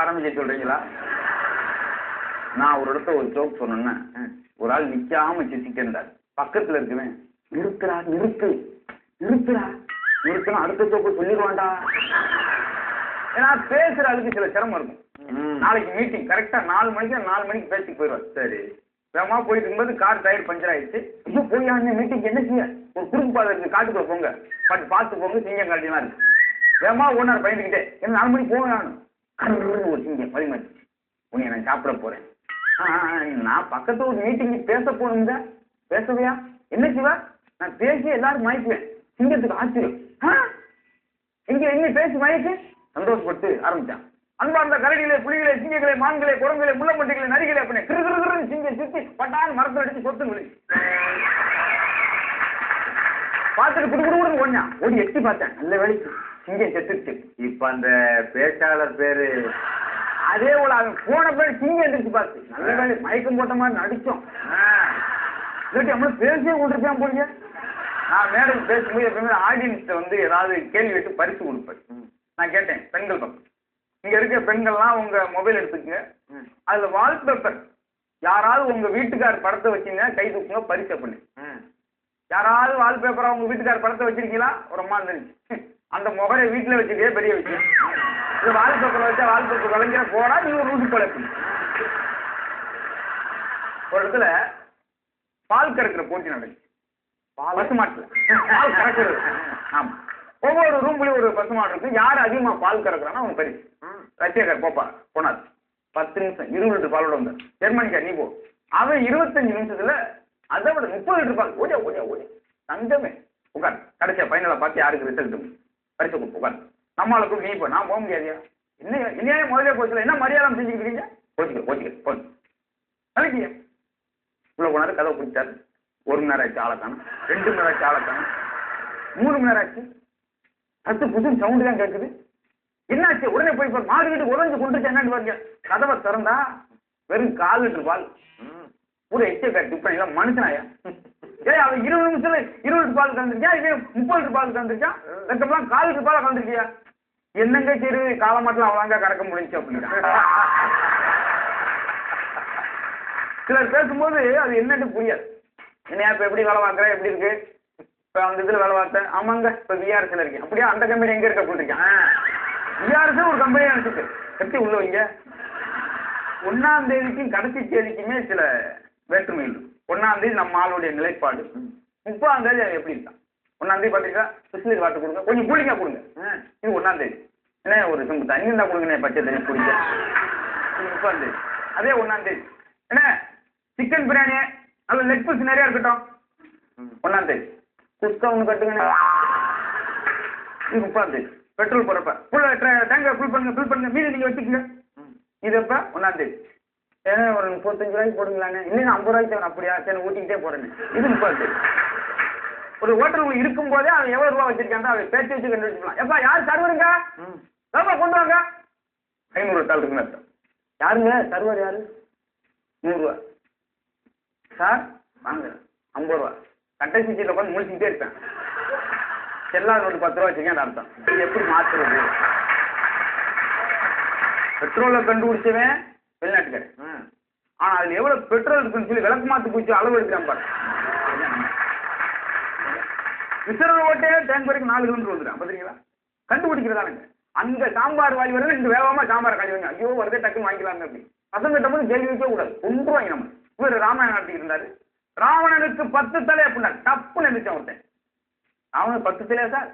ஆரம்பிக்க சொல்றீங்களா? நான் ஒரு இடத்த ஒரு ஜோக் சொன்னேன்னா ஒரு ஆள் நிக்காம சிரிச்சுட்டே இருந்தார். பக்கத்துல இருக்குவேன், நிறுத்துறா நிறுத்து நிறுத்துறா நிறுத்தணும், அடுத்த ஜோக்கு சொல்லிடுவான்டா. ஏன்னா பேசுற ஆளுக்கு சில சிரமம் இருக்கும். நாளைக்கு மீட்டிங் கரெக்டா 4 மணிக்கு பேசிட்டு போயிடுவார். சரி, வேகமா போயிட்டு இருக்கும்போது கார் டயர் பஞ்சர் ஆயிடுச்சு. ஐயோ போய் மீட்டிங் என்ன செய்ய, ஒரு குறுக்கு பாதை இருக்கு, காட்டுக்குள்ள போங்க, பார்த்து போங்க, சிங்கம் காட்டிலாம் இருக்கு. வேகமா ஓனர் பயந்துக்கிட்டே, என்ன 4 மணிக்கு போக நானும் ஒரு சிங்கம் வழிமாச்சு, உன்னை நான் சாப்பிட போறேன். நான் பக்கத்து ஒரு மீட்டிங் பேச போகணுங்க. பேசவையா? என்ன சிவா, நான் பேசி எல்லாரும் மயக்குவேன். சிங்கத்துக்கு ஆச்சரியம், எங்க பேசி மயக்கு சந்தோஷப்பட்டு ஆரம்பிச்சான். அன்பார்ந்த கரடிகளே, புலிகளே, சிங்கங்களே, மான்களே, குரங்குகளே, முள்ளம்பட்டிகளே, நரிகளே அப்படின்னு கிரு சிங்கம் சுத்தி பட்டான்னு மரத்தில் அடிச்சு சொத்து விழி பார்த்துட்டு குடுக்குடுன்னு ஓடினான். ஓடி எட்டி பார்த்தேன், நல்ல வேலைக்கு சிங்கம் செத்துச்சு. இப்ப அந்த பேச்சாளர் பேரு அதே போல அவன் போன பேர் சிங்கம் எந்திரிச்சு பார்த்து நல்ல வேலை மயக்கம் போட்ட மாதிரி நடிச்சோம். இல்லாட்டி நம்மளும் பேசியே கொண்டிருப்பேன் போலீங்க. நான் மேடம் பேசும்போது எப்பவுமே ஆடியன்ஸ்ட வந்து ஏதாவது கேள்வி கேட்டு பரிசு கொடுப்பேன். நான் கேட்டேன், பெண்கள் பக்கம் இங்க இருக்க பெண்கள்லாம் உங்க மொபைல் எடுத்துக்கங்க, அதுல வால்பேப்பர் யாராவது உங்க வீட்டுக்கார் படத்தை வச்சீங்க கை தூக்குங்க, பரிசு பண்ணு. யாராவது வால்பேப்பரா உங்க வீட்டுக்கார் படத்தை வச்சிருக்கீங்களா? ஒரு அம்மா இருந்துச்சு, அந்த முகரை வீட்டுல வச்சுக்கே பெரிய விஷயம். இது வால்பேப்பர் வச்சா வால்பேப்பர் கலைஞர போடா, நீ ஒரு ரூட்டு பழப்பு. ஒரு இடத்துல பால் கறக்கிற போட்டி நடந்துச்சு. பசுமாட்டுல பால் கறக்குறது. ஆமா, ஒவ்வொரு ரூம்லயும் ஒரு பசுமாடு இருக்கு. யாரு அதிகமா பால் கறக்குறானோ அவங்க பரிசு. ரஷ்யக்கார் போப்பா போனாது 10 நிமிஷம் 20 லிட்டர் பாலோட வந்தார். ஜெர்மனிக்கார் நீ போ, அவன் 25 நிமிஷத்துல அதை விட 30 லிட்டர் பால். ஓடியா ஓடியா ஓடியா தங்கமே உட்கார். கடைசியா பையனை பார்த்து யாருக்கு ரிசல்ட் பரிசு கொடுத்து உட்கார். நம்மளை கூட நீ போ, நான் போக முடியாதியா? என்ன என்னையே முதலே போச்சுல, என்ன மரியாதை செஞ்சுக்கிட்டீங்க? போச்சுக்க போச்சு கலக்கிய உள்ள போனாரு. கதவை பிடிச்சாரு. 1 மணி நேரம் ஆச்சு ஆளை காணும், 2 மணி நேரம் ஆச்சு ஆளை காணும், 3 மணி நேரம் ஆச்சு. அடுத்து புது சவுண்டு தான் கேட்குது. என்னாச்சு? உடனே போய் மாடு வீட்டு உடஞ்சு கொண்டுச்சு. என்னன்னு பாருங்க, கதவை திறந்தா வெறும் 4 லிட்டர் பால். கூட எச்ச காட்டு இப்ப மனுஷனாயா? அவன் 20 நிமிஷத்துல 20 லிட்டர் பால் கலந்துருக்கியா? இவன் 30 லிட்டர் பால் கலந்துருக்கான். ரெண்டெல்லாம் 4 லிட்டர் பால் கலந்துருக்கியா? என்னங்க சரி காலமாட்டில் அவளாங்க கறக்க முடிஞ்சு அப்படின்னா. சிலர் பேசும்போது அது என்னன்னு புரியாது. என்னையா இப்ப எப்படி வேலை பார்க்குற, எப்படி இருக்கு இப்ப அந்த இதுல வேலை பார்த்தேன். ஆமாங்க இப்ப விஆர்எஸ்ல இருக்கேன். அப்படியா? அந்த கம்பெனி எங்க இருக்க போட்டிருக்கேன். விஆர்எஸ் ஒரு கம்பெனியா இருக்கு. எப்படி உள்ள வைங்க? 1ஆம் தேதிக்கும் கடைசி தேதிக்குமே சில வேற்றுமை இருக்கு. 1ஆம் தேதி நம்ம ஆளுடைய நிலைப்பாடு, 30ஆம் தேதி அவன் எப்படி இருக்கான். 1ஆம் தேதி பாத்தீங்கன்னா பிஸ்லரி வாட்டர் கொடுங்க, கொஞ்சம் கூலிங்கா கொடுங்க. இது 1ஆம் தேதி. என்ன ஒரு தண்ணி இருந்தா கொடுங்க, பச்சை தண்ணி குடிக்க. 30ஆம் தேதி. அதே 1ஆம் தேதி என்ன சிக்கன் பிரியாணி நல்ல லெக் பீஸ் நிறைய இருக்கட்டும். 1ஆம் தேதி குஸ்கா ஒண்ணு கட்டுங்க. இது 30ஆம் தேதி. பெட்ரோல் போறப்ப டேங்கர் ஃபுல் பண்ணுங்க மீதி நீங்க வச்சுக்கோங்க. இது எப்ப? 1ஆம் தேதி. ஏன்னா ஒரு 35 ரூபாய்க்கு போடுங்களான்னு, இல்லைன்னா 50 ரூபாய்க்கு தரணும். அப்படியா? சரி ஊட்டிக்கிட்டே போறேன்னு. இது 30ஆம் தேதி. ஒரு ஹோட்டல் இருக்கும் போதே அவன் எவ்வளவு ரூபா வச்சிருக்காங்க அவன் பேச்சு வச்சு கண்டுபிடிச்சிக்கலாம். எப்பா யார் சர்வருங்க கொண்டு வாங்க. 500 தாள் இருக்குன்னு அர்த்தம். யாருங்க சர்வர்? யாரு? 100 ரூபா சார் வாங்க. 50 ரூபா. கட்டை சீட்டில் உட்காந்து முடிச்சுக்கிட்டே இருப்பேன். செல்லா நோட்டு 10 ரூபா வச்சுக்கேன் அர்த்தம். இது எப்படி மாத்துறது? பெட்ரோலை கண்டுபிடிச்சவன் வெளிநாட்டுக்காரன். ஆனா அதுல எவ்வளவு பெட்ரோல் இருக்குன்னு சொல்லி விளக்கு மாத்து பூச்சி அளவு எடுக்கிறான் பாரு. ரிசர்வ் ஓட்டே டேங்க் வரைக்கும் 4 கிலோமீட்டர் வந்துடும். பாத்தீங்களா? கண்டுபிடிக்கிறதானுங்க. அங்க சாம்பார் வாங்கி வரல, இங்க வேகமா சாம்பார் காலி வாங்க. ஐயோ வரதே டக்குன்னு வாங்கிக்கலாங்க. அப்படி பசங்க கிட்ட கேள்வி வைக்க கூடாது, கொண்டுருவாங்க. நம்ம இவர் ராமாயணம் நடத்திட்டு இருந்தாரு. ராவணனுக்கு 10 தலை அப்படின்னா தப்புன்னு நினைச்சான் ஒருத்தன். ராவணன் 10 தலையா சார்?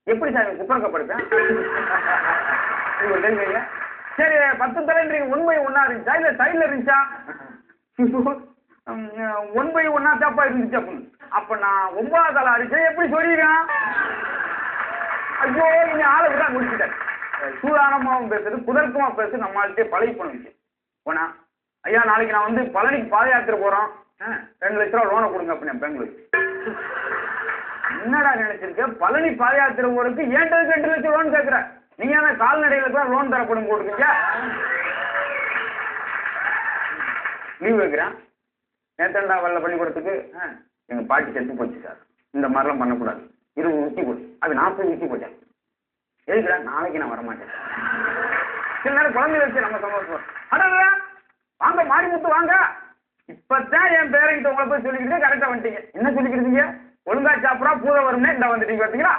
எப்படி சார் குப்பரக்கப்படுத்தேன்? ஒரு கேள்வி இல்லை. சரி 10 தலைன்றீங்க, 1/1 இருந்துச்சா இல்ல சைட்ல இருந்துச்சா? 1/1 தப்பா இருந்துச்சு அப்படின்னு. அப்ப நான் 9 தலை அடிச்சேன் எப்படி சொல்லிடுறான்? ஐயோ இனி ஆளை தான் முடிச்சுட்டேன். சூதானமாவும் பேசுறது குதர்க்கமா பேசுறது நம்மள்கிட்ட பழகி போன போனா, ஐயா நாளைக்கு நான் வந்து பழனிக்கு பாத யாத்திரை போறோம், 2 லட்ச ரூபா லோனை கொடுங்க அப்படின்னு பெங்களூர். என்னடா நினைச்சிருக்க? பழனி பாத யாத்திரை போறதுக்கு ஏன்டதுக்கு 2 லட்சம் லோன் கேட்கிற? நீங்க என்ன கால்நடைகளுக்கு லோன் தரப்படும் போட்டுருக்கீங்க? லீவ் வைக்கிறேன். நேத்தண்டா வரல பள்ளிக்கூடத்துக்கு. எங்க பாட்டி செத்து போச்சு சார், இந்த மாதிரிலாம் பண்ணக்கூடாது. 20 ஊசி போச்சு. அது 40 ஊசி போட்டேன். எதுக்குடா? நாளைக்கு நான் வரமாட்டேன். சில நேரம் குழந்தை வச்சு நம்ம சந்தோஷம். அடடா வாங்க மாரிமுத்து வாங்க, இப்பதான் என் பேரங்கிட்ட உங்களை போய் சொல்லிக்கிட்டு கரெக்டா வந்துட்டீங்க. என்ன சொல்லிக்கிட்டீங்க? ஒழுங்கா சாப்பிடா பூத வரும்னே இந்த வந்துட்டீங்க பார்த்தீங்களா?